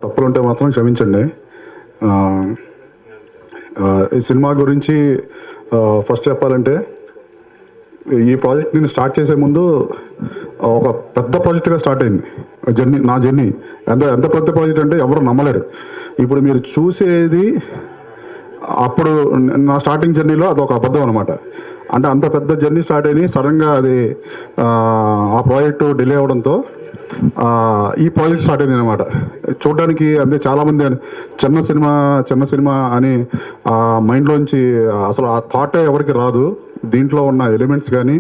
తప్పులుంటే మాత్రం క్షమించండి. ఈ సినిమా గురించి ఫస్ట్ చెప్పాలంటే, ఈ ప్రాజెక్ట్ నేను స్టార్ట్ చేసే ముందు ఒక పెద్ద ప్రాజెక్ట్గా స్టార్ట్ అయింది నా జర్నీ. ఎంత పెద్ద ప్రాజెక్ట్ అంటే ఎవరు నమ్మలేరు. ఇప్పుడు మీరు చూసేది అప్పుడు నా స్టార్టింగ్ జర్నీలో అదొక అబద్ధం అనమాట. అంటే అంత పెద్ద జర్నీ స్టార్ట్ అయ్యి సడన్గా అది ఆ ప్రాజెక్టు డిలే అవడంతో ఈ ప్రాజెక్ట్ స్టార్ట్ అయింది అనమాట. చూడడానికి అంటే చాలామంది చిన్న సినిమా అని మైండ్లోంచి అసలు ఆ థాటే ఎవరికి రాదు. దీంట్లో ఉన్న ఎలిమెంట్స్ కానీ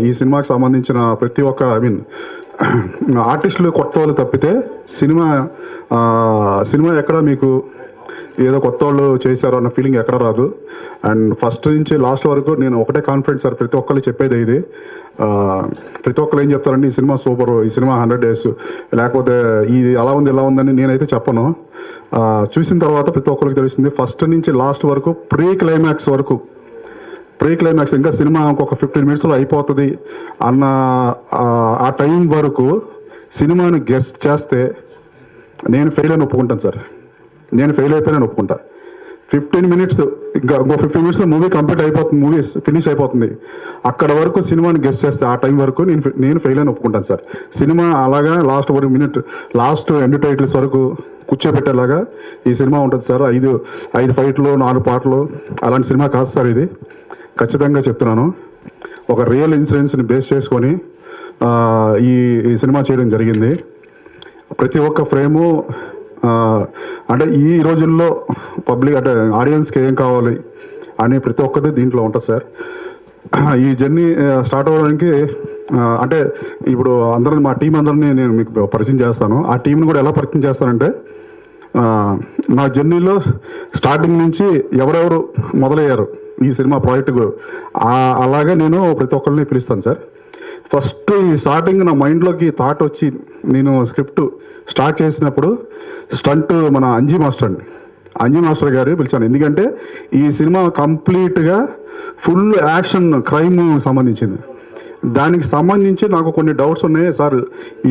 ఈ సినిమాకి సంబంధించిన ప్రతి ఒక్క ఆర్టిస్టులు కొత్త వాళ్ళు తప్పితే సినిమా ఎక్కడ మీకు ఏదో కొత్త వాళ్ళు చేశారు అన్న ఫీలింగ్ ఎక్కడ రాదు. అండ్ ఫస్ట్ నుంచి లాస్ట్ వరకు నేను ఒకటే కాన్ఫిడెన్స్ సార్, ప్రతి ఒక్కళ్ళు చెప్పేది ఇది. ప్రతి ఒక్కరు ఏం చెప్తారండి, ఈ సినిమా సూపరు, ఈ సినిమా 100 days, లేకపోతే ఇది అలా ఉంది ఇలా ఉందని నేనైతే చెప్పను. చూసిన తర్వాత ప్రతి ఒక్కరికి తెలుస్తుంది. ఫస్ట్ నుంచి లాస్ట్ వరకు ప్రీ క్లైమాక్స్ ఇంకా సినిమా ఇంకొక 15 minutesలో అయిపోతుంది అన్న ఆ టైం వరకు సినిమాని గెస్ట్ చేస్తే నేను ఫెయిల్ అని ఒప్పుకుంటాను సార్. నేను ఫెయిల్ అయిపోయాను ఒప్పుకుంటా. 15 minutes ఇంకా 15 minutesలో మూవీ కంప్లీట్ అయిపోతుంది, మూవీ ఫినిష్ అయిపోతుంది. అక్కడ వరకు సినిమాని గెస్ట్ చేస్తే ఆ టైం వరకు నేను ఫెయిల్ అని ఒప్పుకుంటాను సార్. సినిమా అలాగా లాస్ట్ ఎండ్ టైటిల్స్ వరకు కూర్చోబెట్టేలాగా ఈ సినిమా ఉంటుంది సార్. 5 ఫైట్లు 4 పాటలు అలాంటి సినిమా కాదు సార్ ఇది. ఖచ్చితంగా చెప్తున్నాను. ఒక రియల్ ఇన్సిడెంట్స్ని బేస్ చేసుకొని ఈ సినిమా చేయడం జరిగింది. ప్రతి ఒక్క ఫ్రేము అంటే ఈ రోజుల్లో పబ్లిక్ అంటే ఆడియన్స్కి ఏం కావాలి అని ప్రతి ఒక్కటి దీంట్లో ఉంటుంది సార్. ఈ జర్నీ స్టార్ట్ అవ్వడానికి అంటే ఇప్పుడు మా టీం అందరినీ నేను మీకు పరిచయం చేస్తాను. ఆ టీంని కూడా ఎలా పరిచయం చేస్తానంటే, నా జర్నీలో స్టార్టింగ్ నుంచి ఎవరెవరు మొదలయ్యారు ఈ సినిమా ప్రాజెక్టుకు అలాగే నేను ప్రతి ఒక్కరిని పిలుస్తాను సార్. ఫస్ట్ ఈ స్టార్టింగ్ నా మైండ్లోకి థాట్ వచ్చి నేను స్క్రిప్ట్ స్టార్ట్ చేసినప్పుడు స్టంట్ మన అంజీ మాస్టర్ గారు పిలిచాను. ఎందుకంటే ఈ సినిమా కంప్లీట్గా ఫుల్ యాక్షన్ క్రైమ్ సంబంధించింది. దానికి సంబంధించి నాకు కొన్ని డౌట్స్ ఉన్నాయి సార్.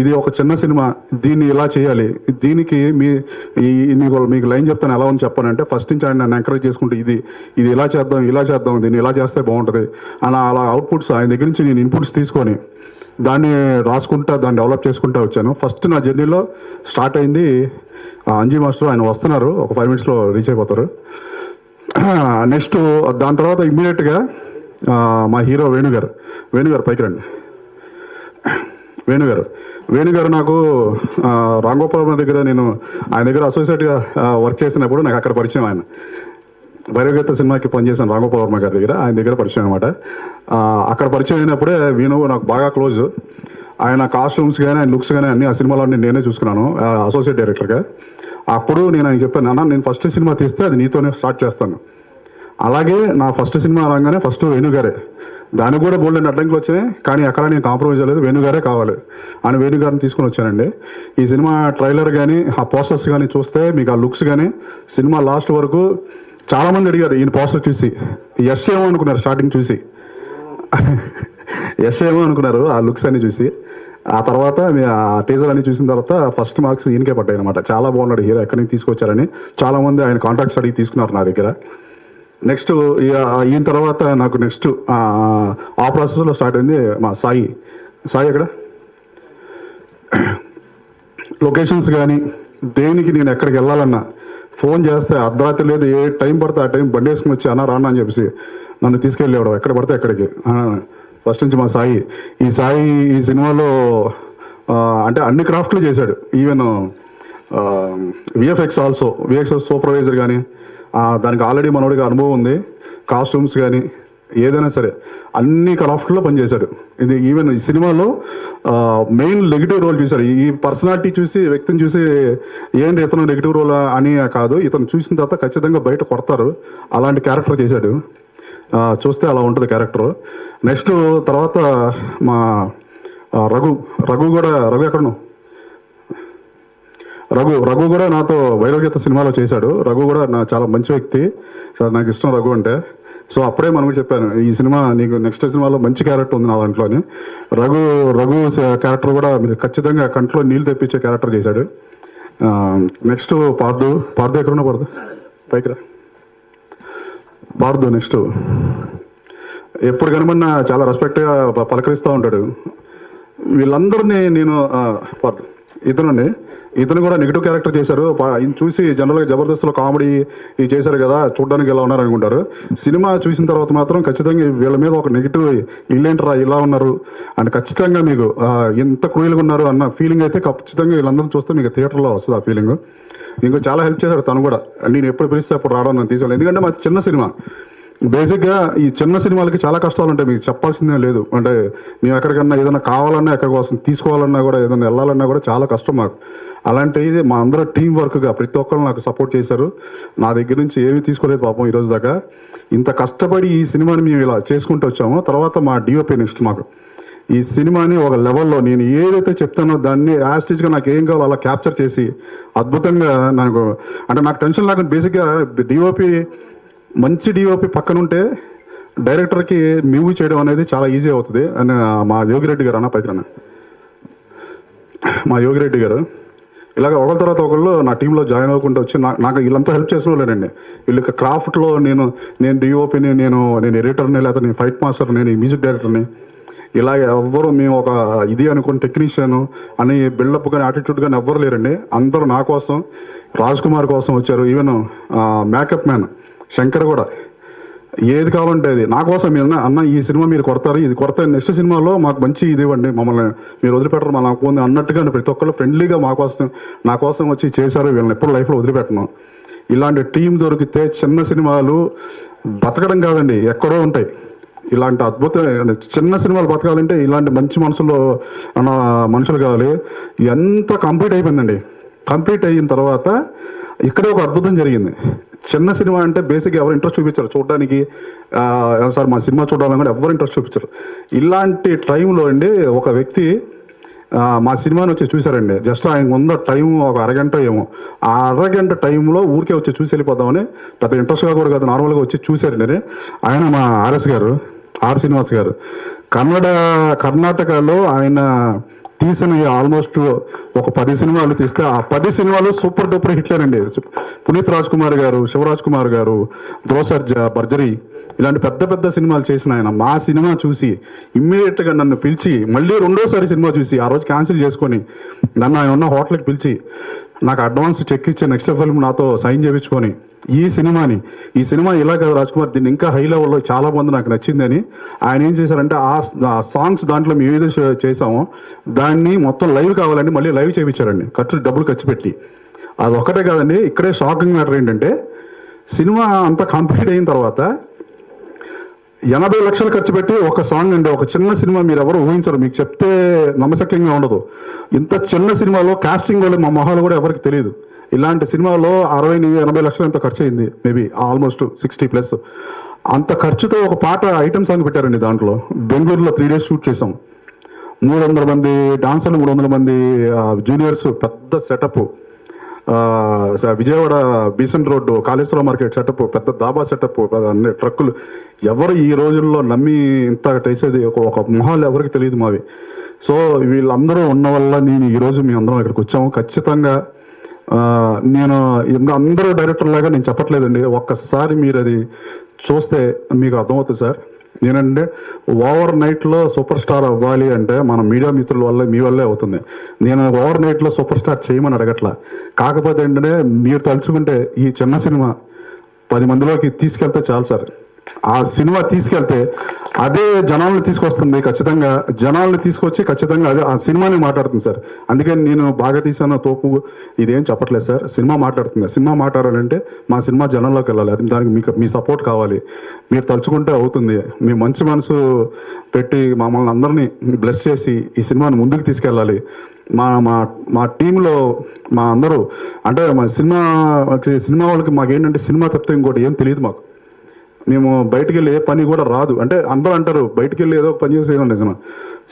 ఇది ఒక చిన్న సినిమా, దీన్ని ఇలా చేయాలి, దీనికి మీకు లైన్ చెప్తాను ఎలా ఉంది చెప్పానంటే, ఫస్ట్ నుంచి ఆయన నన్ను ఎంకరేజ్ చేసుకుంటూ ఇది ఇలా చేద్దాం దీన్ని ఇలా చేస్తే బాగుంటుంది అలా అవుట్పుట్స్ ఆయన దగ్గర నుంచి నేను ఇన్పుట్స్ తీసుకొని దాన్ని రాసుకుంటా దాన్ని డెవలప్ చేసుకుంటూ వచ్చాను. ఫస్ట్ నా జర్నీలో స్టార్ట్ అయింది అంజీ మాస్టర్. ఆయన వస్తున్నారు, ఒక 5 minutesలో రీచ్ అయిపోతారు. నెక్స్ట్ దాని తర్వాత ఇమ్మీడియట్గా మా హీరో వేణుగారు పైకి రండి. వేణుగారు నాకు రాంగోపాల్ దగ్గర నేను ఆయన దగ్గర అసోసియేట్గా వర్క్ చేసినప్పుడు నాకు అక్కడ పరిచయం. ఆయన భైరవగీత సినిమాకి పనిచేశాను రాంగోపాల్ వర్మ గారి దగ్గర, ఆయన దగ్గర పరిచయం అనమాట. అక్కడ పరిచయం అయినప్పుడే వేణు నాకు బాగా క్లోజ్. ఆయన కాస్ట్యూమ్స్ కానీ ఆయన లుక్స్ కానీ అన్ని ఆ సినిమాలో నేనే చూసుకున్నాను అసోసియేట్ డైరెక్టర్గా. అప్పుడు నేను ఆయన చెప్పాను, అన్న నేను ఫస్ట్ సినిమా తీస్తే అది నీతోనే స్టార్ట్ చేస్తాను. అలాగే నా ఫస్ట్ సినిమా రాగానే ఫస్ట్ వేణుగారే, దానికి కూడా బోల్డెన్ అడ్డంకులు వచ్చినాయి, కానీ అక్కడ నేను కాంప్రమైజ్ అవ్వలేదు, వేణుగారే కావాలి అని వేణుగారిని తీసుకొని వచ్చానండి. ఈ సినిమా ట్రైలర్ కానీ ఆ పోస్టర్స్ కానీ చూస్తే మీకు ఆ లుక్స్ కానీ సినిమా లాస్ట్ వరకు చాలామంది అడిగారు ఈయన పోస్టర్ చూసి ఎస్ ఏమో అనుకున్నారు. స్టార్టింగ్ చూసి ఎస్ ఏమో అనుకున్నారు ఆ లుక్స్ అన్ని చూసి. ఆ తర్వాత ఆ టీజర్ అన్ని చూసిన తర్వాత ఫస్ట్ మార్క్స్ ఈయనకే పడ్డాయి అనమాట. చాలా బాగున్నాడు హీరో, ఎక్కడి నుంచి తీసుకొచ్చారని చాలామంది ఆయన కాంటాక్ట్స్ అడిగి తీసుకున్నారు నా దగ్గర. నెక్స్ట్ ఈయన తర్వాత నాకు నెక్స్ట్ ఆ ప్రాసెస్లో స్టార్ట్ అయింది మా సాయి అక్కడ లొకేషన్స్ కానీ దేనికి నేను ఎక్కడికి వెళ్ళాలన్నా ఫోన్ చేస్తే అర్ధరాత్రి లేదు, ఏ టైం పడితే ఆ టైం బండి వేసుకుని వచ్చి రానా అని చెప్పేసి నన్ను తీసుకెళ్ళేవాడు ఎక్కడ పడితే అక్కడికి. ఫస్ట్ నుంచి మా సాయి. ఈ సాయి ఈ సినిమాలో అంటే అన్ని క్రాఫ్ట్లు చేశాడు. Even VFX also, VFX supervisor కానీ దానికి ఆల్రెడీ మనోడికి అనుభవం ఉంది. కాస్ట్యూమ్స్ కానీ ఏదైనా సరే అన్ని క్రాఫ్ట్లో పనిచేశాడు. ఇది ఈవెన్ ఈ సినిమాలో మెయిన్ నెగిటివ్ రోల్ చూశాడు. ఈ పర్సనాలిటీ చూసి, వ్యక్తిని చూసి ఏంటి ఇతను నెగిటివ్ రోల్ అని కాదు, ఇతను చూసిన తర్వాత ఖచ్చితంగా బయట కొడతారు అలాంటి క్యారెక్టర్ చేశాడు. చూస్తే అలా ఉంటుంది క్యారెక్టర్. నెక్స్ట్ తర్వాత మా రఘు కూడా, రఘు ఎక్కడను, రఘు కూడా నాతో వైరగీత సినిమాలో చేశాడు. రఘు కూడా చాలా మంచి వ్యక్తి, నాకు ఇష్టం రఘు అంటే. సో అప్పుడే మనకు చెప్పాను, ఈ సినిమా నీకు నెక్స్ట్ సినిమాలో మంచి క్యారెక్టర్ ఉంది నా దాంట్లోని. రఘు క్యారెక్టర్ కూడా మీరు ఖచ్చితంగా కంట్లో నీళ్ళు తెప్పించే క్యారెక్టర్ చేశాడు. నెక్స్ట్ పార్దు ఎక్కడున్నా పార్దు పైకి రా. పార్దు నెక్స్ట్ ఎప్పుడు కనుమన్నా చాలా రెస్పెక్ట్గా పలకరిస్తూ ఉంటాడు. వీళ్ళందరినీ నేను పార్దు ఇతను కూడా నెగిటివ్ క్యారెక్టర్ చేశారు. ఈయన చూసి జనరల్గా జబర్దస్త్లో కామెడీ ఇది చేశారు కదా, చూడడానికి ఎలా ఉన్నారు అనుకుంటారు. సినిమా చూసిన తర్వాత మాత్రం ఖచ్చితంగా వీళ్ళ మీద ఒక నెగిటివ్ వీళ్ళేంటరా ఇలా ఉన్నారు అని ఖచ్చితంగా మీకు ఎంత క్రూయల్గా ఉన్నారు అన్న ఫీలింగ్ అయితే ఖచ్చితంగా వీళ్ళందరూ చూస్తే మీకు థియేటర్లో వస్తుంది ఆ ఫీలింగ్. ఇంకో చాలా హెల్ప్ చేశాడు తను కూడా. నేను ఎప్పుడు పిలిస్తే అప్పుడు రావడం నేను తీసుకోవాలి. ఎందుకంటే మా చిన్న సినిమా, బేసిక్గా ఈ చిన్న సినిమాలకి చాలా కష్టాలు ఉంటాయి, మీకు చెప్పాల్సిందే లేదు. అంటే మేము ఎక్కడికన్నా ఏదైనా కావాలన్నా, ఎక్కడికి కోసం తీసుకోవాలన్నా కూడా, ఏదైనా వెళ్ళాలన్నా కూడా చాలా కష్టం మాకు. అలాంటిది మా అందరూ టీం వర్క్గా ప్రతి ఒక్కరు నాకు సపోర్ట్ చేశారు. నా దగ్గర నుంచి ఏమీ తీసుకోలేదు పాపం ఈరోజు దాకా. ఇంత కష్టపడి ఈ సినిమాని మేము ఇలా చేసుకుంటూ వచ్చామో, తర్వాత మా డిఓపి నెక్స్ట్ మాకు ఈ సినిమాని ఒక లెవెల్లో నేను ఏదైతే చెప్తానో దాన్ని యాస్టేజ్గా నాకు ఏం కావాలో అలా క్యాప్చర్ చేసి అద్భుతంగా నాకు టెన్షన్ లేకుండా బేసిక్గా మంచి డిఓపి పక్కనుంటే డైరెక్టర్కి మూవీ చేయడం అనేది చాలా ఈజీ అవుతుంది అని మా యోగిరెడ్డి గారు పైకి మా యోగిరెడ్డి గారు ఇలాగ ఒకరి తర్వాత ఒకళ్ళు నా టీంలో జాయిన్ అవ్వకుండా వచ్చి నాకు వీళ్ళంతా హెల్ప్ చేసిన వాళ్ళేనండి. వీళ్ళకి క్రాఫ్ట్లో నేను డిఓపిని, నేను ఎడిటర్ని, లేకపోతే నేను ఫైట్ మాస్టర్, నేను మ్యూజిక్ డైరెక్టర్ని, ఇలాగ ఎవ్వరు మేము ఒక ఇది అనుకుని టెక్నీషియన్ అని బిల్డప్ కానీ యాటిట్యూడ్ కానీ ఎవ్వరు లేరండి. అందరూ నా కోసం, రాజ్ కుమార్ కోసం వచ్చారు. ఈవెన్ మేకప్ మ్యాన్ శంకర్ కూడా ఏది కావాలంటే అది నా కోసం మీరు అన్న ఈ సినిమా మీరు కొడతారు, ఇది కొడతారు, నెక్స్ట్ సినిమాలో మాకు మంచి ఇది ఇవ్వండి, మమ్మల్ని మీరు వదిలిపెట్టరు, మా నాకు ఉంది అన్నట్టుగా ప్రతి ఒక్కళ్ళు ఫ్రెండ్లీగా నా కోసం వచ్చి చేశారు. వీళ్ళని ఎప్పుడు లైఫ్లో వదిలిపెట్టను. ఇలాంటి టీం దొరికితే చిన్న సినిమాలు బతకడం కాదండి, ఎక్కడో ఉంటాయి. ఇలాంటి అద్భుతమైన చిన్న సినిమాలు బతకాలంటే ఇలాంటి మంచి మనుషులు కావాలి. ఎంత కంప్లీట్ అయిపోయిందండి. కంప్లీట్ అయిన తర్వాత ఇక్కడే ఒక అద్భుతం జరిగింది. చిన్న సినిమా అంటే బేసిక్గా ఎవరు ఇంట్రెస్ట్ చూపించారు చూడడానికి, సార్ మా సినిమా చూడాలని కూడా ఎవరు ఇంట్రెస్ట్ చూపించారు. ఇలాంటి టైంలో అండి ఒక వ్యక్తి మా సినిమాని వచ్చి చూశారండి. జస్ట్ ఆయన ఉన్న టైం ఒక అరగంట ఏమో, ఆ అరగంట టైంలో ఊరికే వచ్చి చూసి వెళ్ళిపోదామని, పెద్ద ఇంట్రెస్ట్గా కూడా కాదు, నార్మల్గా వచ్చి చూశారండి. ఆయన మా ఆర్ శ్రీనివాస్ గారు కర్ణాటకలో ఆయన తీసిన ఆల్మోస్ట్ ఒక 10 సినిమాలు తీస్తే ఆ 10 సినిమాలు సూపర్ డూపర్ హిట్లేనండి. పునీత్ రాజ్ కుమార్ గారు, శివరాజ్ కుమార్ గారు, ధ్రువసర్జా, బర్జరీ ఇలాంటి పెద్ద సినిమాలు చేసిన ఆయన మా సినిమా చూసి ఇమ్మీడియట్గా నన్ను పిలిచి, మళ్ళీ రెండోసారి సినిమా చూసి ఆ రోజు క్యాన్సిల్ చేసుకొని నన్ను ఆయన ఉన్న హోటల్కి పిలిచి నాకు అడ్వాన్స్ చెక్ ఇచ్చే నెక్స్ట్ లెవెల్ నాతో సైన్ చేయించుకొని ఈ సినిమా ఇలా కాదు రాజ్ కుమార్, దీన్ని ఇంకా హై లెవెల్లో చాలా మంది నాకు నచ్చిందని ఆయన ఏం చేశారంటే ఆ సాంగ్స్ దాంట్లో మేము ఏదైతే చేసామో దాన్ని మొత్తం లైవ్ కావాలండి మళ్ళీ లైవ్ చేయించారండి, డబ్బులు ఖర్చు పెట్టి. అది ఒక్కటే కాదండి, ఇక్కడే షాకింగ్ మ్యాటర్ ఏంటంటే సినిమా అంతా కంప్లీట్ అయిన తర్వాత 80 లక్షలు ఖర్చు పెట్టి ఒక సాంగ్ అండి, ఒక చిన్న సినిమా మీరు ఎవరు ఊహించరు, మీకు చెప్తే నమ్మశక్యంగా ఉండదు. ఇంత చిన్న సినిమాలో కాస్టింగ్ వాళ్ళు మా మొహాలు కూడా ఎవరికి తెలియదు. ఇలాంటి సినిమాలో 60-80 లక్షలు ఎంత ఖర్చు అయింది, మేబీ ఆల్మోస్ట్ 60+. అంత ఖర్చుతో ఒక పాట ఐటమ్ సాంగ్ పెట్టారండి. దాంట్లో బెంగళూరులో 3 days షూట్ చేసాం. 300 మంది డాన్సర్లు, 300 మంది జూనియర్స్, పెద్ద setup. Vijayawada Besant road, Kaleshwaram market setup, పెద్ద దాబా సెటప్, అన్ని ట్రక్కులు. ఎవరు ఈ రోజుల్లో నమ్మి ఇంత వేసేది ఒక మొహాలు ఎవరికి తెలియదు మావి. సో వీళ్ళందరూ ఉన్న వల్ల నేను ఈరోజు మీ అందరం ఇక్కడికి వచ్చాము. ఖచ్చితంగా నేను అందరూ డైరెక్టర్ లాగా నేను చెప్పట్లేదండి, ఒక్కసారి మీరు అది చూస్తే మీకు అర్థమవుతుంది సార్. నేనంటే ఓవర్ నైట్లో సూపర్ స్టార్ అవ్వాలి అంటే మన మీడియా మిత్రుల వల్ల, మీ వల్లే అవుతుంది. నేను ఓవర్ నైట్లో సూపర్ స్టార్ చేయమని అడగట్లా. కాకపోతే ఏంటంటే మీరు తలుచుకుంటే ఈ చిన్న సినిమా 10 మందిలోకి తీసుకెళ్తే చాలు సార్. ఆ సినిమా తీసుకెళ్తే అదే జనాలను తీసుకొస్తుంది, ఖచ్చితంగా జనాలను తీసుకొచ్చి ఖచ్చితంగా అదే ఆ సినిమాని మాట్లాడుతుంది సార్. అందుకని నేను బాగా తీసాను తోపు ఇదేం చెప్పట్లేదు సార్. సినిమా మాట్లాడుతుంది. సినిమా మాట్లాడాలంటే మా సినిమా జనంలోకి వెళ్ళాలి. అది దానికి మీకు మీ సపోర్ట్ కావాలి. మీరు తలుచుకుంటే అవుతుంది. మీ మంచి మనసు పెట్టి మమ్మల్ని అందరినీ బ్లెస్ చేసి ఈ సినిమాని ముందుకు తీసుకెళ్ళాలి. మా మా మా టీంలో మా అందరూ అంటే మా సినిమా వాళ్ళకి మాకేంటంటే సినిమా తప్పితే ఇంకోటి ఏం తెలియదు మాకు. మేము బయటికి వెళ్ళి ఏ పని కూడా రాదు. అంటే అందరూ అంటారు బయటికి వెళ్ళి ఏదో ఒక పని చేసేయండి.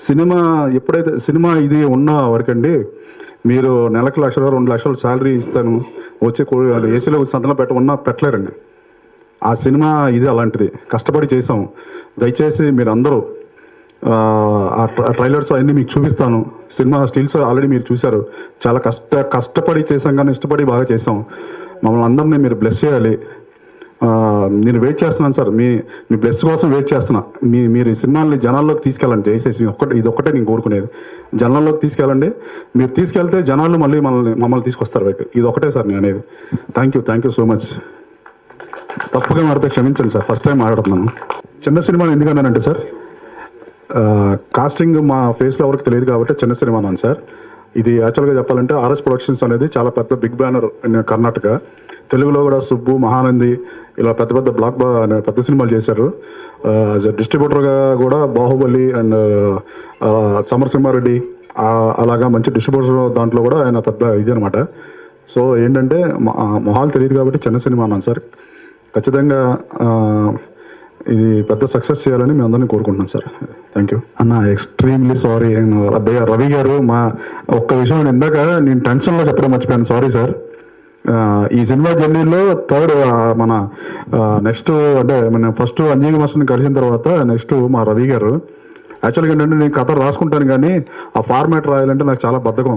సినిమా ఎప్పుడైతే సినిమా ఇది ఉన్న వరకండి మీరు నెలకు 1 లక్ష 2 లక్షలు శాలరీ ఇస్తాను వచ్చి ఏసీలో సంతలో పెట్టమన్నా పెట్టలేరండి. ఆ సినిమా ఇది అలాంటిది. కష్టపడి చేసాము. దయచేసి మీరు అందరూ ఆ ట్రైలర్స్ అవన్నీ మీకు చూపిస్తాను. సినిమా స్టిల్స్ ఆల్రెడీ మీరు చూశారు. చాలా కష్టపడి చేసాం కానీ ఇష్టపడి బాగా చేసాం. మమ్మల్ని అందరినీ మీరు బ్లెస్ చేయాలి. నేను వెయిట్ చేస్తున్నాను సార్. మీ బ్లెస్ కోసం వెయిట్ చేస్తున్నా. మీరు ఈ సినిమాని జనాల్లోకి తీసుకెళ్ళండి. దయచేసి ఇది ఒక్కటే నేను కోరుకునేది. జనాల్లోకి తీసుకెళ్ళండి. మీరు తీసుకెళ్తే జనాలు మళ్ళీ మమ్మల్ని తీసుకొస్తారు. ఇది ఒకటే సార్ నేను అనేది. Thank you so much. తప్పుగా మాడితే క్షమించండి సార్. ఫస్ట్ టైం మాట్లాడుతున్నాను. చిన్న సినిమాని ఎందుకన్నానంటే సార్ కాస్టింగ్ మా ఫేస్లో ఎవరికి తెలియదు కాబట్టి చిన్న సినిమా అన్నాను సార్. ఇది యాక్చువల్గా చెప్పాలంటే ఆర్ఎస్ ప్రొడక్షన్స్ అనేది చాలా పెద్ద బిగ్ బ్యానర్ కర్ణాటక. తెలుగులో కూడా సుబ్బు, మహానంది ఇలా పెద్ద సినిమాలు చేశారు. డిస్ట్రిబ్యూటర్గా కూడా బాహుబలి అండ్ సమరసింహారెడ్డి అలాగా మంచి డిస్ట్రిబ్యూటర్ దాంట్లో కూడా ఆయన పెద్ద ఇది అనమాట. సో ఏంటంటే మొహాలు తెలియదు కాబట్టి చిన్న సినిమా అన్నాను సార్. ఖచ్చితంగా ఇది పెద్ద సక్సెస్ చేయాలని మేము అందరినీ కోరుకుంటున్నాం సార్. థ్యాంక్ యూ అన్న. ఎక్స్ట్రీమ్లీ సారీ రవి గారు. మా ఒక్క విషయం ఇందాక నేను టెన్షన్లో చెప్పడం మర్చిపోయాను. Sorry sir. ఈ సినిమా జర్నీలో థర్డ్ మన నెక్స్ట్ అంటే మన ఫస్ట్ అంజీ మాస్టర్ని కలిసిన తర్వాత నెక్స్ట్ మా రవి గారు. యాక్చువల్గా ఏంటంటే నేను కథ రాసుకుంటాను కానీ ఆ ఫార్మాట్ రాయాలంటే నాకు చాలా బద్ధకం.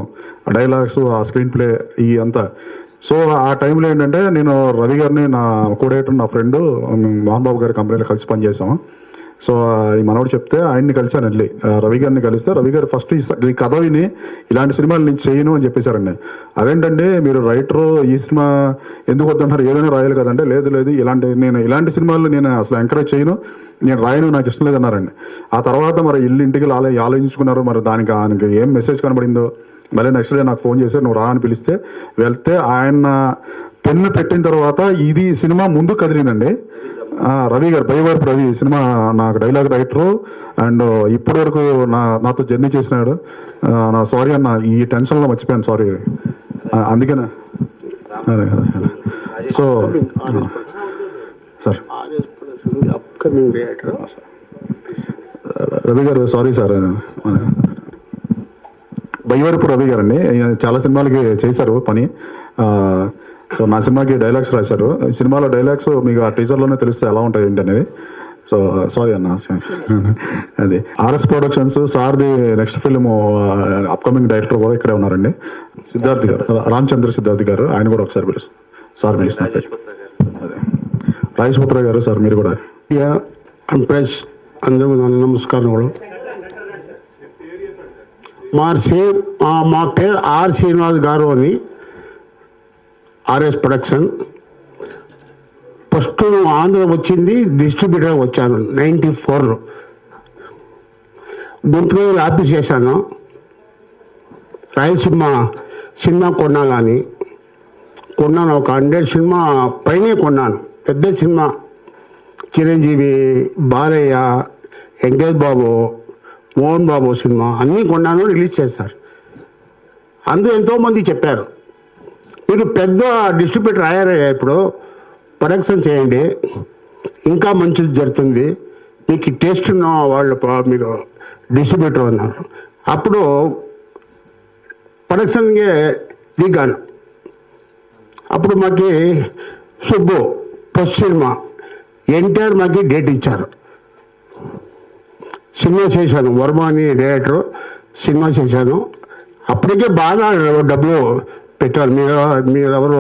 డైలాగ్స్, ఆ స్క్రీన్ ప్లే ఈ అంతా. సో ఆ టైంలో ఏంటంటే నేను రవి గారిని నా కోడేటర్ నా ఫ్రెండ్ మోహన్ బాబు గారి కంపెనీలో కలిసి పనిచేసాము. సో ఈ మనోడు చెప్తే ఆయన్ని కలిసాను. వెళ్ళి రవి గారిని కలిస్తే రవి గారు ఫస్ట్ ఈ కథ విని ఇలాంటి సినిమాలు నేను చేయను అని చెప్పేశారండి. అదేంటంటే మీరు రైటరు ఈ సినిమా ఎందుకు వద్దంటారు, ఏదైనా రాయాలి కదంటే లేదు ఇలాంటి సినిమాలు నేను అసలు ఎంకరేజ్ చేయను, నేను రాయను, నాకు ఇష్టం లేదన్నారండి. ఆ తర్వాత మరి ఇంటికి ఆలోచించుకున్నారు. మరి దానికి ఏం మెసేజ్ కనబడిందో మళ్ళీ నెక్స్ట్ డే నాకు ఫోన్ చేశారు, నువ్వు రా అని పిలిస్తే వెళ్తే ఆయన పెన్ను పెట్టిన తర్వాత ఇది సినిమా ముందు కదిలిందండి. రవి గారు బైవరపు రవి సినిమా నాకు డైలాగ్ రైటరు అండ్ ఇప్పటి వరకు నాతో జర్నీ చేసినాడు. నా సారీ అన్న, ఈ టెన్షన్లో మర్చిపోయాను, సారీ. అందుకనే సో సార్ రవి గారు సారీ సార్. బైవరపు రవి గారు అండి. చాలా సినిమాలకి చేశారు పని. సో నా సినిమాకి డైలాగ్స్ రాశారు. సినిమాలో డైలాగ్స్ మీకు ఆ టీజర్లోనే తెలుస్తే ఎలా ఉంటాయి ఏంటి అనేది. సో సారీ అన్న. అది ఆర్ఎస్ ప్రొడక్షన్స్ సార్ది నెక్స్ట్ ఫిల్మ్ అప్కమింగ్ డైరెక్టర్ కూడా ఇక్కడే ఉన్నారండి. సిద్ధార్థ్ గారు, రామచంద్ర సిద్ధార్థ్ గారు. ఆయన కూడా ఒకసారి పిలుస్తున్నారు. అదే రాజపుత్ర గారు. సార్ మీరు కూడా ప్రెస్ అందరూ నమస్కారం. మా పేరు ఆర్ శ్రీనివాస్ గారు అని, ఆర్ఎస్ ప్రొడక్షన్. ఫస్ట్ ఆంధ్ర వచ్చింది డిస్ట్రిబ్యూటర్ వచ్చాను 94లో. గుంటూరు ఆఫీస్ చేశాను. రాయలసీమ సినిమా కొన్నాను. ఒక 100 సినిమా పైనే కొన్నాను. పెద్ద సినిమా చిరంజీవి, బాలయ్య, వెంకటేష్ బాబు, మోహన్ బాబు సినిమా అన్నీ కొన్నాను. రిలీజ్ చేస్తారు. అందరూ ఎంతోమంది చెప్పారు, మీరు పెద్ద డిస్ట్రిబ్యూటర్ అయ్యారయ్యా, ఇప్పుడు ప్రొడక్షన్ చేయండి, ఇంకా మంచిది జరుగుతుంది, మీకు టేస్ట్ ఉన్న వాళ్ళు మీరు డిస్ట్రిబ్యూటర్ అన్నారు. అప్పుడు ప్రొడక్షన్కి దిగాను. అప్పుడు మాకు సుబ్బు ఫస్ట్ సినిమా ఎన్టీఆర్ మాకు డేట్ ఇచ్చారు. సినిమా చేశాను. వర్మ అని డైరెక్టరు. సినిమా చేశాను. అప్పటికే బాగా డబ్బులు పెట్టారు. మీరు ఎవరు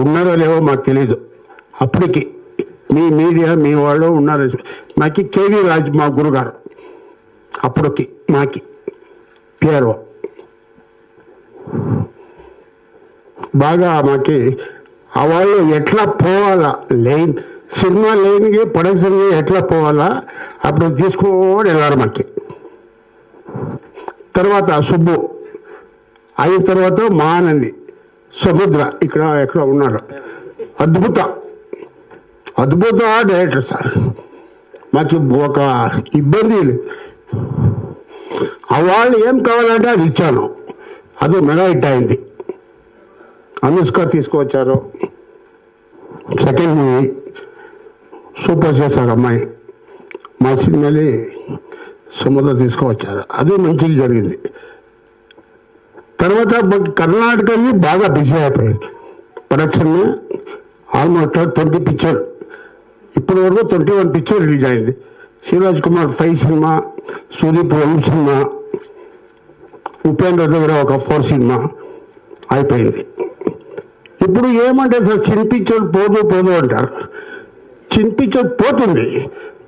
ఉన్నారో లేవో మాకు తెలీదు. అప్పటికి మీ మీడియా మీ వాళ్ళు ఉన్నారు. మాకి కేవీ రాజ్ మా గురుగారు అప్పటికి మాకి పిఆర్ఓ బాగా మాకి ఆ వాళ్ళు ఎట్లా పోవాలా సినిమా లేనికి ప్రొడక్షన్ ఎట్లా పోవాలా అప్పుడు తీసుకోని వెళ్ళారు మాకి. తర్వాత సుబ్బు అయిన తర్వాత మహానంది, సముద్ర ఇక్కడ ఎక్కడ ఉన్నారు. అద్భుత డైరెక్టర్ సార్. మాకు ఒక ఇబ్బంది లేదు. వాళ్ళు ఏం కావాలంటే అది ఇచ్చాను. అది మెగా హిట్ అయింది. అనుష్క తీసుకువచ్చారు. సెకండ్ మూవీ సూపర్ చేశారు అమ్మాయి. మా సినిమాని సముద్ర తీసుకువచ్చారు. అది మంచిగా జరిగింది. తర్వాత కర్ణాటకని బాగా బిజీ అయిపోయారు. ప్రొడక్షన్ ఆల్మోస్ట్ 20 పిక్చర్, ఇప్పటి వరకు 21 పిక్చర్ రిలీజ్ అయింది. శివరాజ్ కుమార్ 5 సినిమా, సుదీప్ 1 సినిమా, ఉపేంద్ర దగ్గర ఒక 4 సినిమా అయిపోయింది. ఇప్పుడు ఏమంటే సార్ చిన్న పిక్చర్ పోదు అంటారు. చిన్న పిక్చర్ పోతుంది.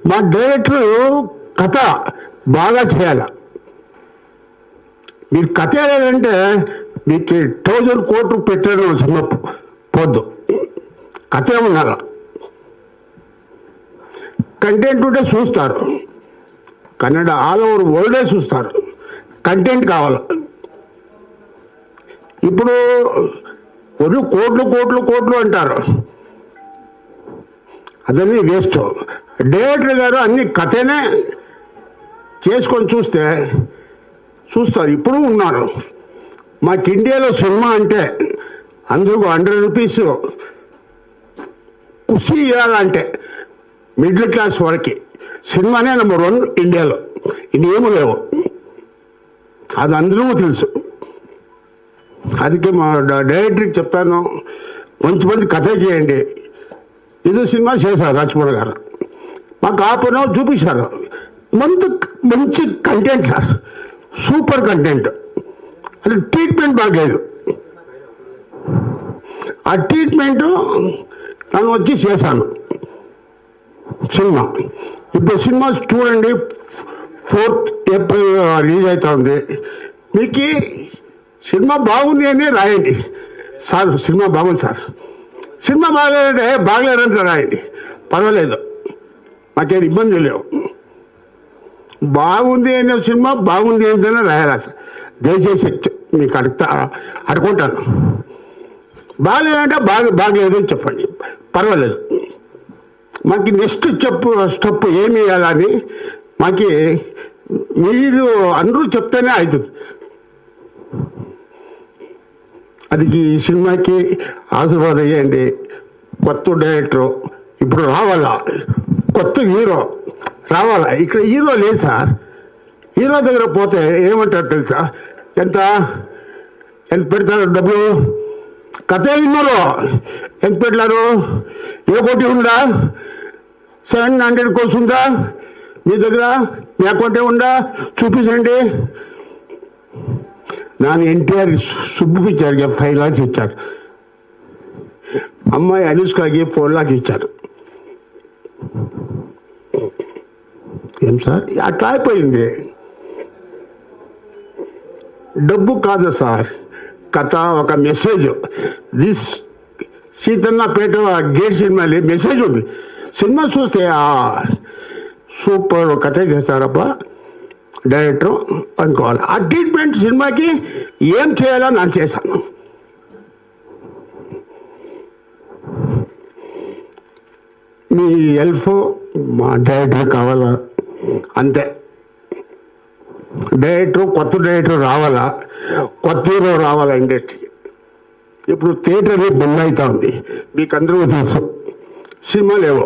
మా డైరెక్టర్ కథ బాగా చేయాల. మీరు కథ ఏదంటే మీకు 1000 కోట్లు పెట్టారు సినిమా పోద్దు. కథ ఏమన్నారా, కంటెంట్ ఉంటే చూస్తారు. కన్నడ ఆల్ ఓవర్ వరల్డే చూస్తారు. కంటెంట్ కావాలి. ఇప్పుడు ఒక కోట్లు అంటారు. అదన్నీ వేస్ట్. డైరెక్టర్ గారు అన్ని కథనే చేసుకొని చూస్తారు. ఇప్పుడు ఉన్నారు. మాకు ఇండియాలో సినిమా అంటే అందరూ 100 రూపీస్ ఖుషి ఇవ్వాలంటే మిడిల్ క్లాస్ వాళ్ళకి సినిమానే నెంబర్ 1 ఇండియాలో. ఇన్నేమీ లేవు. అది అందరూ తెలుసు. అందుకే మా డైరెక్టర్కి చెప్పాను, మంచి కథ చేయండి. ఇది సినిమా చేశారు రాజ్కుమార్ గారు. మాకు ఆపన చూపించారు. మంచి కంటెంట్ సార్, సూపర్ కంటెంట్. అది ట్రీట్మెంట్ బాగలేదు. ఆ ట్రీట్మెంట్ నన్ను వచ్చి చేశాను సినిమా. ఇప్పుడు సినిమా చూడండి, 4th ఏప్రిల్ రిలీజ్ అవుతుంది. మీకు సినిమా బాగుంది అని రాయండి సార్. సినిమా బాగుంది సార్. సినిమా బాగలేదంటే రాయండి, పర్వాలేదు. మాకేం ఇబ్బంది లేవు. బాగుంది అనే సినిమా బాగుంది ఏంటనే రాయాలా సార్. దయచేసి మీకు అడుకుంటాను. బాగలేదంటే బాగలేదు అని చెప్పండి, పర్వాలేదు. మాకు నెక్స్ట్ స్టెప్ ఏమి వేయాలని మాకు మీరు అందరూ చెప్తేనే అవుతుంది. అది ఈ సినిమాకి ఆశీర్వాదం అయ్యండి. కొత్త డైరెక్టరు ఇప్పుడు రావాలా, కొత్త హీరో రావాలా. ఇక్కడ హీరో లేదు సార్. హీరో దగ్గర పోతే ఏమంటారు తెలుసా, ఎంత పెడతారు డబ్బులు. కథ విన్నారు, ఎంత పెట్టారు. ఏ కోటి ఉందా, 700 కోర్స్ ఉందా మీ దగ్గర, మీ అకౌంటే ఉందా చూపించండి. ನಾನು NTR సుబ్బు పిక్చర్కి 5 lakhs ఇచ్చారు. అమ్మాయి అనుష్కకి 4 lakhs ఇచ్చారు. ఏం సార్ అట్లా అయిపోయింది. డబ్బు కాదు సార్, కథ ఒక మెసేజ్. దిస్ సీతన్నపేట గేట్ సినిమాలో మెసేజ్ ఉంది. సినిమా చూస్తే సూపర్ కథ చేస్తారప్ప డైరెక్టర్ అనుకోవాలి. ఆ ట్రీట్మెంట్ సినిమాకి ఏం చేయాలో నేను చేశాను. మీ హెల్ప్ మా డైరెక్టర్ కావాలా అంతే. కొత్త డైరెక్టర్ రావాలా, కొత్త హీరో రావాలా ఇండస్ట్రీకి. ఇప్పుడు థియేటర్ బంద్ అవుతా ఉంది, మీకు అందరూ తెలుసు. సినిమా లేవు.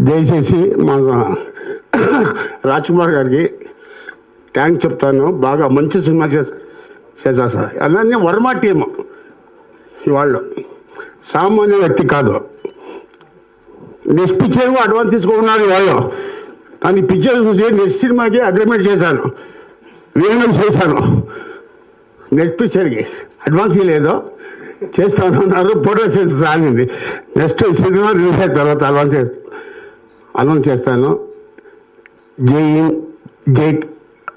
దయచేసి మా రాజ్కుమార్ గారికి థ్యాంక్స్ చెప్తాను. బాగా మంచి సినిమా చేశా సార్. అలానే వర్మ టీము వాళ్ళు సామాన్య వ్యక్తి కాదు. నెక్స్ట్ పిక్చర్ అడ్వాన్స్ తీసుకున్నారు వాళ్ళు. కానీ పిక్చర్ చూసి నెక్స్ట్ సినిమాకి అగ్రిమెంట్ చేశాను, విలీనం చేశాను. నెక్స్ట్ పిక్చర్కి అడ్వాన్స్ లేదు, చేస్తాను అన్నారు. ఫోటో సెన్స్ రాలింది. నెక్స్ట్ సినిమా రిలీజ్ అయిన తర్వాత అనౌన్స్ చేస్తాను. జై హింద్, జై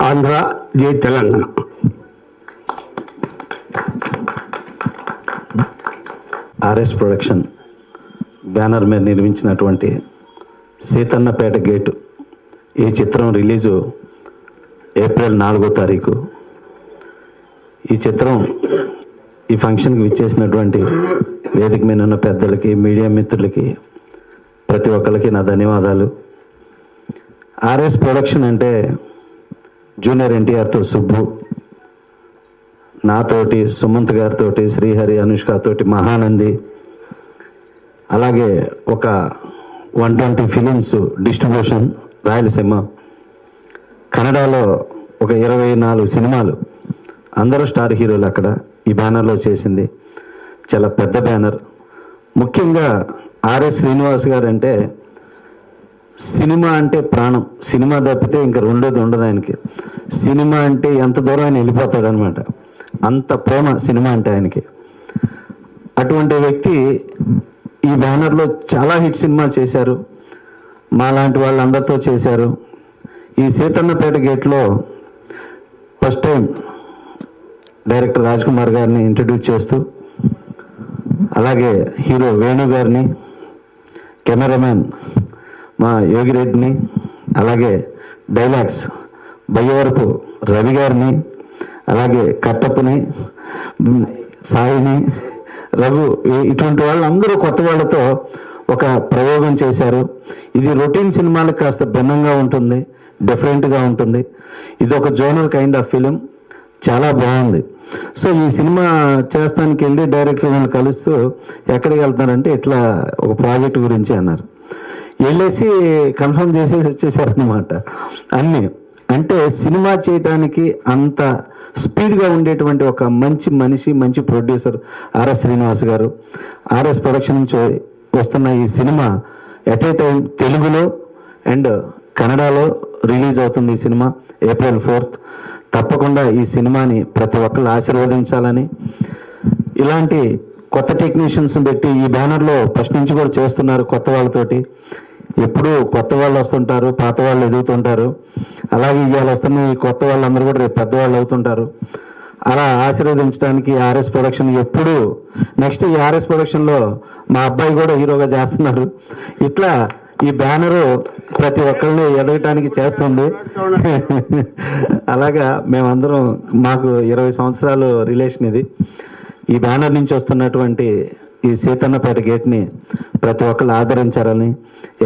ఆంధ్ర, జై తెలంగాణ. ఆర్ఎస్ ప్రొడక్షన్ బ్యానర్ మీద నిర్మించినటువంటి సీతన్నపేట గేటు ఈ చిత్రం రిలీజు ఏప్రిల్ 4వ తారీఖు. ఈ చిత్రం ఈ ఫంక్షన్కి విచ్చేసినటువంటి వేదిక మీద ఉన్న పెద్దలకి, మీడియా మిత్రులకి, ప్రతి ఒక్కరికి నా ధన్యవాదాలు. ఆర్ఎస్ ప్రొడక్షన్ అంటే జూనియర్ ఎన్టీఆర్తో సుబ్బు, నాతోటి, సుమంత్ గారితో, శ్రీహరి, అనుష్కతోటి మహానంది, అలాగే ఒక 120 ఫిలిమ్స్ డిస్ట్రిబ్యూషన్ రాయలసీమ, కన్నడలో ఒక 24 సినిమాలు, అందరూ స్టార్ హీరోలు అక్కడ ఈ బ్యానర్లో చేసింది. చాలా పెద్ద బ్యానర్. ముఖ్యంగా ఆర్ఎస్ శ్రీనివాస్ గారు అంటే సినిమా అంటే ప్రాణం. సినిమా తప్పితే ఇంకా రెండోది ఉండదు ఆయనకి. సినిమా అంటే ఎంత దూరం ఆయన వెళ్ళిపోతాడు అనమాట, అంత ప్రేమ సినిమా అంటే ఆయనకి. అటువంటి వ్యక్తి ఈ బ్యానర్లో చాలా హిట్ సినిమాలు చేశారు, మా లాంటి వాళ్ళందరితో చేశారు. ఈ సీతన్నపేట గేట్లో first time director Raj Kumar గారిని ఇంట్రడ్యూస్ చేస్తూ, అలాగే హీరో వేణు గారిని, కెమెరామెన్ మా యోగిరెడ్డిని, అలాగే డైలాగ్స్ బయ్యవరపు రవి గారిని, అలాగే కట్టప్పని, సాయిని, రఘు, ఇటువంటి వాళ్ళందరూ కొత్త వాళ్ళతో ఒక ప్రయోగం చేశారు. ఇది రొటీన్ సినిమాలకు కాస్త భిన్నంగా ఉంటుంది, డిఫరెంట్గా ఉంటుంది. ఇది ఒక జోనర్ కైండ్ ఆఫ్ ఫిలిం, చాలా బాగుంది. సో ఈ సినిమా చేస్తానికి వెళ్ళి డైరెక్టర్ వాళ్ళు కలుస్తూ ఎక్కడికి వెళ్తున్నారంటే ఇట్లా ఒక ప్రాజెక్ట్ గురించి అన్నారు. వెళ్ళేసి కన్ఫర్మ్ చేసేసి వచ్చేసారనమాట అన్నీ. అంటే సినిమా చేయటానికి అంత స్పీడ్గా ఉండేటువంటి ఒక మంచి మనిషి, మంచి ప్రొడ్యూసర్ ఆర్ఎస్ శ్రీనివాస్ గారు. ఆర్ఎస్ ప్రొడక్షన్ నుంచి వస్తున్న ఈ సినిమా ఎట్ ఏ టైం తెలుగులో అండ్ కన్నడలో రిలీజ్ అవుతుంది. ఈ సినిమా ఏప్రిల్ 4th. తప్పకుండా ఈ సినిమాని ప్రతి ఒక్కళ్ళు ఆశీర్వదించాలని, ఇలాంటి కొత్త టెక్నీషియన్స్ పెట్టి ఈ బ్యానర్లో ఫస్ట్ నుంచి కూడా చేస్తున్నారు కొత్త వాళ్ళతోటి. ఎప్పుడూ కొత్త వాళ్ళు వస్తుంటారు, పాత వాళ్ళు ఎదుగుతుంటారు. అలాగే ఇవాళ వస్తున్న ఈ కొత్త వాళ్ళందరూ కూడా రేపు పెద్దవాళ్ళు అవుతుంటారు. అలా ఆశీర్వదించడానికి ఆర్ఎస్ ప్రొడక్షన్ ఎప్పుడు నెక్స్ట్ ఈ ఆర్ఎస్ ప్రొడక్షన్లో మా అబ్బాయి కూడా హీరోగా చేస్తున్నారు. ఇట్లా ఈ బ్యానరు ప్రతి ఒక్కరిని ఎదగటానికి చేస్తుంది. అలాగా మేమందరం, మాకు 20 సంవత్సరాలు రిలేషన్ ఇది. ఈ బ్యానర్ నుంచి వస్తున్నటువంటి ఈ సీతన్నపేట గేట్ని ప్రతి ఒక్కళ్ళు ఆదరించాలని.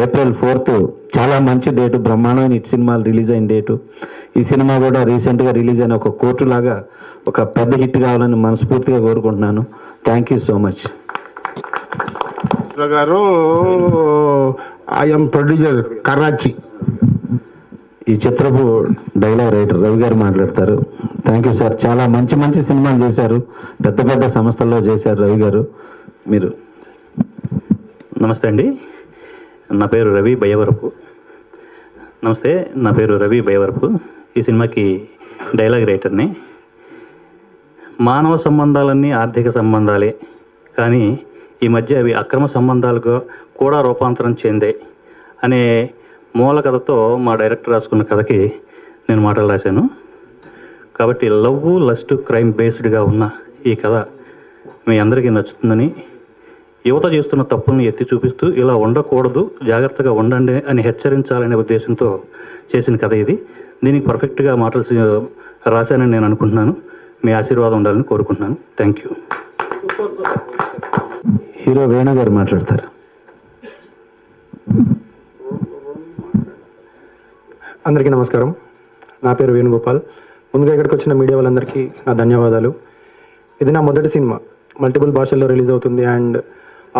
ఏప్రిల్ 4th చాలా మంచి డేటు, బ్రహ్మాండమైన హిట్ సినిమాలు రిలీజ్ అయిన డేటు. ఈ సినిమా కూడా రీసెంట్గా రిలీజ్ అయిన ఒక కోర్టు లాగా ఒక పెద్ద హిట్ కావాలని మనస్ఫూర్తిగా కోరుకుంటున్నాను. Thank you so much. గారు ఐఎమ్ ప్రొడ్యూసర్ కరాచీ. ఈ చిత్రపు డైలాగ్ రైటర్ రవి గారు మాట్లాడతారు. Thank you sir. చాలా మంచి మంచి సినిమాలు చేశారు, పెద్ద పెద్ద సంస్థల్లో చేశారు రవి గారు. మీరు. నమస్తే అండి, నా పేరు రవి బయ్యవరపు. నమస్తే, నా పేరు రవి బయ్యవరపు. ఈ సినిమాకి డైలాగ్ రైటర్ని. మానవ సంబంధాలన్నీ ఆర్థిక సంబంధాలే, కానీ ఈ మధ్య అవి అక్రమ సంబంధాలుగా కూడా రూపాంతరం చెందాయి అనే మూల కథతో మా డైరెక్టర్ రాసుకున్న కథకి నేను మాటలు రాశాను. కాబట్టి లవ్, లస్ట్, క్రైమ్ బేస్డ్గా ఉన్న ఈ కథ మీ అందరికీ నచ్చుతుందని, యువత చేస్తున్న తప్పుల్ని ఎత్తి చూపిస్తూ ఇలా ఉండకూడదు, జాగ్రత్తగా ఉండండి అని హెచ్చరించాలనే ఉద్దేశంతో చేసిన కథ ఇది. దీనికి పర్ఫెక్ట్గా మాటలు రాశానని నేను అనుకుంటున్నాను. మీ ఆశీర్వాదం ఉండాలని కోరుకుంటున్నాను. Thank you. హీరో వేణు గారు మాట్లాడతారు. అందరికీ నమస్కారం. నా పేరు వేణుగోపాల్. ముందుగా ఇక్కడికి వచ్చిన మీడియా వాళ్ళందరికీ నా ధన్యవాదాలు. ఇది నా మొదటి సినిమా, మల్టిపుల్ భాషల్లో రిలీజ్ అవుతుంది అండ్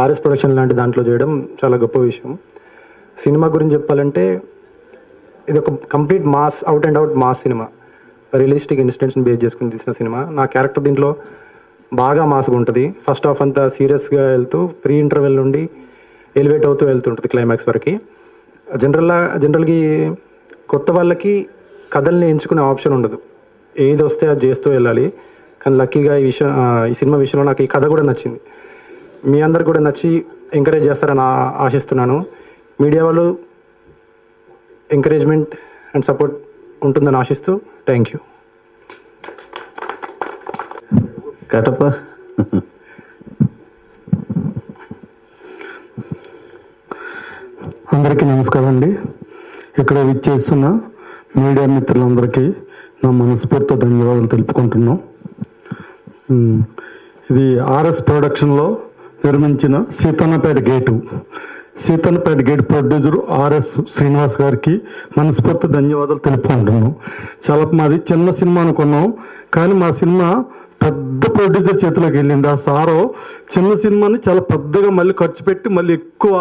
ఆర్ఎస్ ప్రొడక్షన్ లాంటి దాంట్లో చేయడం చాలా గొప్ప విషయం. సినిమా గురించి చెప్పాలంటే ఇది ఒక complete mass, out and out mass cinema. Realistic ఇన్సిడెంట్స్ని బేస్ చేసుకుని తీసిన సినిమా. నా క్యారెక్టర్ దీంట్లో బాగా మాస్గా ఉంటుంది. ఫస్ట్ హాఫ్ అంతా సీరియస్గా వెళ్తూ ప్రీ ఇంటర్వెల్ నుండి ఎలివేట్ అవుతూ వెళ్తుంటుంది క్లైమాక్స్ వరకు. జనరల్గా కొత్త వాళ్ళకి కథల్ని ఎంచుకునే ఆప్షన్ ఉండదు, ఏది వస్తే అది చేస్తూ వెళ్ళాలి. కానీ లక్కీగా ఈ సినిమా విషయంలో నాకు ఈ కథ కూడా నచ్చింది. మీ అందరికి కూడా నచ్చి ఎంకరేజ్ చేస్తారని ఆశిస్తున్నాను. మీడియా వాళ్ళు ఎంకరేజ్మెంట్ అండ్ సపోర్ట్ ఉంటుందని ఆశిస్తూ థ్యాంక్ యూ. కటప అందరికీ నమస్కారం అండి. ఇక్కడ విచ్చేస్తున్న మీడియా మిత్రులందరికీ నా మనస్ఫూర్తితో ధన్యవాదాలు తెలుపుకుంటున్నాం. ఇది ఆర్ఎస్ ప్రొడక్షన్లో నిర్మించిన Seethannapeta gate producer RS Srinivas గారికి మనస్ఫూర్తి ధన్యవాదాలు తెలుపుకుంటున్నాం. చాలా మాది చిన్న సినిమా అనుకున్నాం, కానీ మా సినిమా పెద్ద ప్రొడ్యూసర్ చేతిలోకి వెళ్ళింది. ఆ సారు చిన్న సినిమాని చాలా పెద్దగా మళ్ళీ ఖర్చు పెట్టి మళ్ళీ ఎక్కువ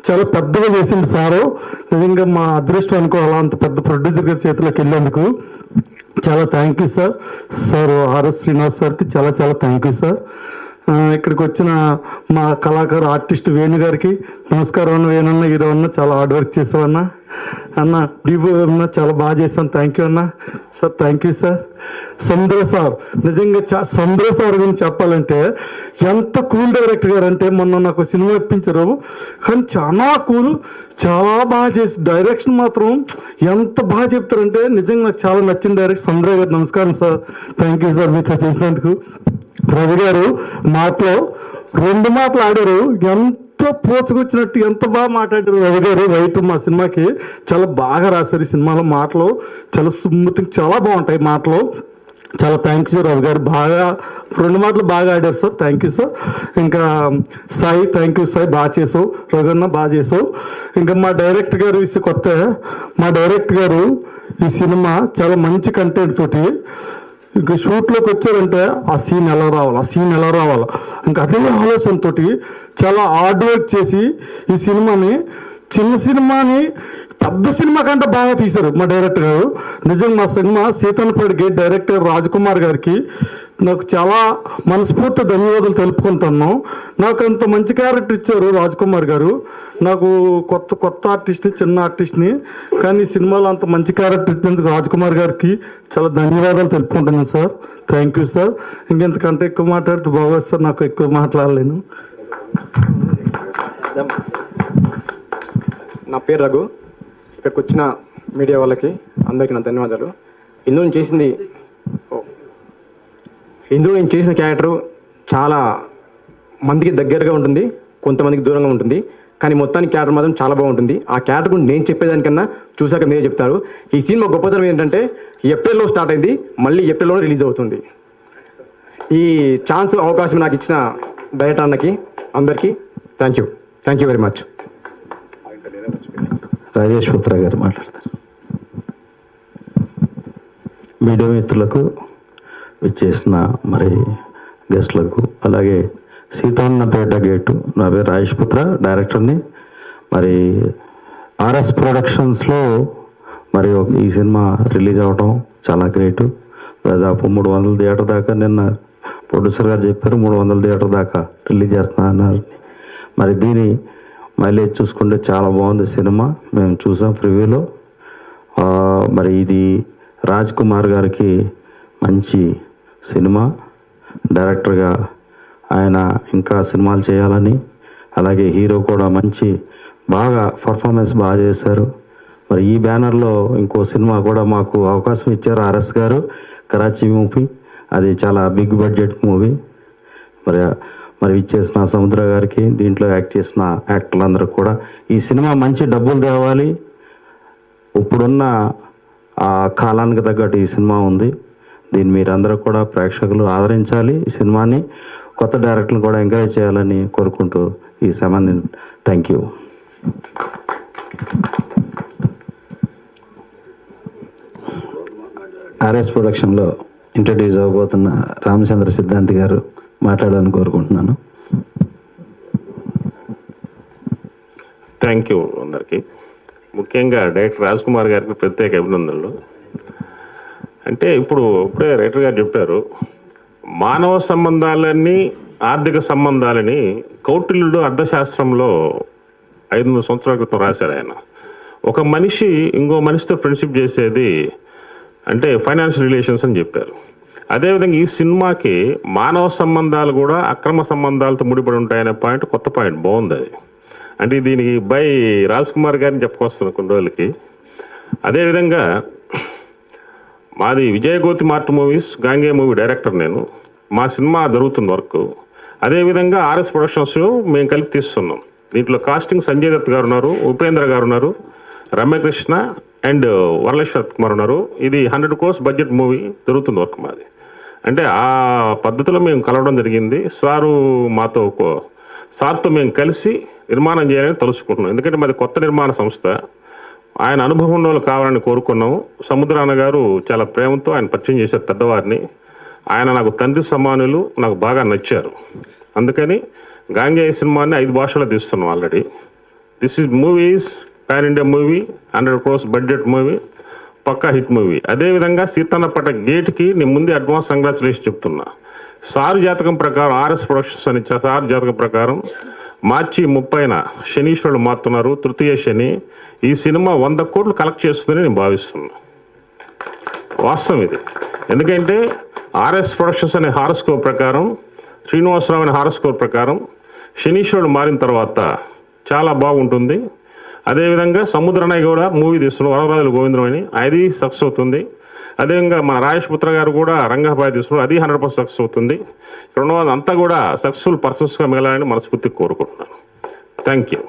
చాలా పెద్దగా చేసింది సారు. నిజంగా మా అదృష్టం అనుకోవాలా, అంత పెద్ద ప్రొడ్యూసర్ గారి చేతిలోకి వెళ్ళేందుకు చాలా thank you sir RS Srinivas సార్కి చాలా చాలా థ్యాంక్ యూ సార్. ఇక్కడికి వచ్చిన మా కళాకారు ఆర్టిస్ట్ వేణు గారికి నమస్కారం అన్న. వేణన్న హీరో అన్న చాలా హార్డ్ వర్క్ చేసావన్నా. అన్న డివో అన్న చాలా బాగా చేశాను, థ్యాంక్ యూ అన్న. Sir thank you sir. Sandra sir నిజంగా సంద్ర సార్ గురించి చెప్పాలంటే ఎంత కూల్ డైరెక్టర్ గారు అంటే మొన్న నాకు సినిమా ఇప్పించారు, కానీ చాలా కూల్, చాలా బాగా చేసి డైరెక్షన్ మాత్రం ఎంత బాగా చెప్తారంటే నిజంగా నాకు చాలా నచ్చిన డైరెక్టర్ సంద్ర గారు. నమస్కారం సార్, థ్యాంక్ యూ సార్ మీతో చేసినందుకు. రవి గారు మాటలో 2 మాటలు ఆడారు, ఎంత పోచుకొచ్చినట్టు ఎంత బాగా మాట్లాడారు రవి గారు. రైట్ మా సినిమాకి చాలా బాగా రాశారు. ఈ సినిమాలో మాటలు చాలా స్మూత్, చాలా బాగుంటాయి మాటలు. చాలా థ్యాంక్స్ రవి గారు, బాగా 2 మాటలు బాగా ఆడారు సార్, థ్యాంక్ యూ సార్. ఇంకా సాయి థ్యాంక్ యూ సాయి, బాగా చేసావు. రఘున్న బాగా చేసావు. ఇంకా మా డైరెక్టర్ గారు కొత్త మా డైరెక్టర్ గారు ఈ సినిమా చాలా మంచి కంటెంట్ తోటి ఇంకా షూట్లోకి వచ్చారంటే ఆ సీన్ ఎలా రావాలా ఇంకా అదే ఆలోచనతో చాలా హార్డ్ వర్క్ చేసి ఈ సినిమాని చిన్న సినిమాని పెద్ద సినిమా కంటే బాగా తీశారు మా డైరెక్టర్ గారు. నిజంగా మా cinema Seethannapeta gate director Raj Kumar గారికి నాకు చాలా మనస్ఫూర్తి ధన్యవాదాలు తెలుపుకుంటున్నాను. నాకు అంత మంచి క్యారెక్టర్ ఇచ్చారు రాజ్ కుమార్ గారు. నాకు కొత్త ఆర్టిస్ట్ని, చిన్న ఆర్టిస్ట్ని, కానీ సినిమాలో అంత మంచి క్యారెక్టర్ ఇచ్చినందుకు రాజ్ కుమార్ గారికి చాలా ధన్యవాదాలు తెలుపుకుంటున్నాను సార్, థ్యాంక్ యూ సార్. ఇంకెంతకంటే ఎక్కువ మాట్లాడితే బాగోదు సార్, నాకు ఎక్కువ మాట్లాడలేను. నా పేరు రఘు. ఇక్కడికి వచ్చిన మీడియా వాళ్ళకి అందరికీ నా ధన్యవాదాలు. ఇందులో నేను చేసిన క్యారెక్టరు చాలా మందికి దగ్గరగా ఉంటుంది, కొంతమందికి దూరంగా ఉంటుంది, కానీ మొత్తానికి క్యారెక్టర్ మాత్రం చాలా బాగుంటుంది. ఆ క్యారెక్టర్ గురించి నేను చెప్పేదానికన్నా చూసాక మీరే చెప్తారు. ఈ సినిమా గొప్పతనం ఏంటంటే ఏప్రిల్లో స్టార్ట్ అయింది, మళ్ళీ ఏప్రిల్లోనే రిలీజ్ అవుతుంది. ఈ ఛాన్స్ అవకాశం నాకు ఇచ్చిన డైరెక్టర్ అన్నకి అందరికీ thank you very much. Rajesh పుత్ర గారు మాట్లాడతారు. మీడియా మిత్రులకు, విచ్చేసిన మరి గెస్టులకు, అలాగే సీతన్నపేట గేటు, నా పేరు రాజేష్ పుత్ర, డైరెక్టర్ని. మరి ఆర్ఎస్ ప్రొడక్షన్స్లో మరి ఈ సినిమా రిలీజ్ అవ్వటం చాలా గ్రేటు. దాదాపు 300 థియేటర్ దాకా నిన్న ప్రొడ్యూసర్ గారు చెప్పారు, 300 థియేటర్ దాకా రిలీజ్ చేస్తున్నా అన్నారు. మరి దీని మైలేజ్ చూసుకుంటే చాలా బాగుంది సినిమా, మేము చూసాం ప్రివ్యూలో. మరి ఇది రాజ్ కుమార్ గారికి మంచి సినిమా, డైరెక్టర్గా ఆయన ఇంకా సినిమాలు చేయాలని, అలాగే హీరో కూడా మంచి బాగా పర్ఫార్మెన్స్ బాగా చేశారు. మరి ఈ బ్యానర్లో ఇంకో సినిమా కూడా మాకు అవకాశం ఇచ్చారు ఆర్ఎస్ గారు, కరాచీ మూవీ. అది చాలా బిగ్ బడ్జెట్ మూవీ. మరి ఇచ్చేసిన సముద్ర గారికి, దీంట్లో యాక్ట్ చేసిన యాక్టర్లందరూ కూడా ఈ సినిమా మంచి డబ్బులు తేవాలి. ఇప్పుడున్న ఆ కాలానికి తగ్గట్టు ఈ సినిమా ఉంది. దీన్ని మీరందరూ కూడా ప్రేక్షకులు ఆదరించాలి. ఈ సినిమాని కొత్త డైరెక్టర్లు కూడా ఎంకరేజ్ చేయాలని కోరుకుంటూ ఈ సమయాన్ని థ్యాంక్ యూ. ఆర్ఎస్ ప్రొడక్షన్లో ఇంట్రడ్యూస్ అవ్వబోతున్న రామచంద్ర సిద్ధాంతి గారు మాట్లాడాలని కోరుకుంటున్నాను. థ్యాంక్ యూ అందరికీ. ముఖ్యంగా డైరెక్టర్ రాజ్ కుమార్ గారికి ప్రత్యేక అభినందనలు. అంటే ఇప్పుడే రైటర్ గారు చెప్పారు, మానవ సంబంధాలన్నీ ఆర్థిక సంబంధాలని కౌటిల్యుడు అర్థశాస్త్రంలో 500 సంవత్సరాల క్రితం రాశారు ఆయన. ఒక మనిషి ఇంకో మనిషితో ఫ్రెండ్షిప్ చేసేది అంటే ఫైనాన్షియల్ రిలేషన్స్ అని చెప్పారు. అదేవిధంగా ఈ సినిమాకి మానవ సంబంధాలు కూడా అక్రమ సంబంధాలతో ముడిపడి ఉంటాయనే పాయింట్, కొత్త పాయింట్ బాగుంది అది. అంటే దీనికి బై రాజ్ కుమార్ గారిని చెప్పుకొస్తుంది కొన్ని రోజులకి. అదేవిధంగా మాది విజయగోతి మార్ట్ మూవీస్, గాంగే మూవీ డైరెక్టర్ నేను. మా సినిమా జరుగుతుంది వర్క్. అదేవిధంగా ఆర్ఎస్ ప్రొడక్షన్స్ మేము కలిపి తీస్తున్నాం. దీంట్లో కాస్టింగ్ సంజయ్ దత్ గారు ఉన్నారు, ఉపేంద్ర గారు ఉన్నారు, రమ్యకృష్ణ అండ్ వరలక్ష్మి కుమార్ ఉన్నారు. ఇది 100 crores బడ్జెట్ మూవీ జరుగుతుంది వర్క్ మాది. అంటే ఆ పద్ధతిలో మేము కలవడం జరిగింది. సార్తో మేము కలిసి నిర్మాణం చేయాలని తలుచుకుంటున్నాం. ఎందుకంటే మాది కొత్త నిర్మాణ సంస్థ. ఆయన అనుభవం వాళ్ళు కావాలని కోరుకున్నాము. సముద్రాన గారు చాలా ప్రేమతో ఆయన పరిచయం చేశారు పెద్దవారిని. ఆయన నాకు తండ్రి సమానులు, నాకు బాగా నచ్చారు. అందుకని గాంగేయ సినిమాని 5 భాషల్లో తీస్తున్నాం already. This is movies pan India movie, 100 crores budget movie, పక్కా హిట్ మూవీ. అదేవిధంగా సీతన్నపేట గేట్కి నేను ముందే అడ్వాన్స్ కంగ్రాచులేషన్ చెప్తున్నా. సార్ జాతకం ప్రకారం ఆర్ఎస్ ప్రొడక్షన్స్ అని సార్ జాతకం ప్రకారం మార్చి 30న శనీశ్వరుడు మారుతున్నారు, తృతీయ శని. ఈ సినిమా 100 కోట్లు కలెక్ట్ చేస్తుందని నేను భావిస్తున్నా. వాస్తవం ఇది. ఎందుకంటే ఆర్ఎస్ ప్రొడక్షన్స్ అనే హారస్కోప్ ప్రకారం, శ్రీనివాసరావు అనే హారస్కోప్ ప్రకారం శనీశ్వరుడు మారిన తర్వాత చాలా బాగుంటుంది. అదేవిధంగా సముద్రనయ్య కూడా మూవీ తీస్తున్నారు, వరరాజుల గోవిందం అని, అది సక్సెస్ అవుతుంది. అదేవిధంగా మన రాజేష్ పుత్ర గారు కూడా రంగబాయ్ తీసుకున్నారు, అది 100% సక్సెస్ అవుతుంది. ఇక్కడ ఉన్న వాళ్ళంతా కూడా సక్సెస్ఫుల్ పర్సన్స్గా మిగలాలని మనస్ఫూర్తిగా కోరుకుంటున్నాను. Thank you.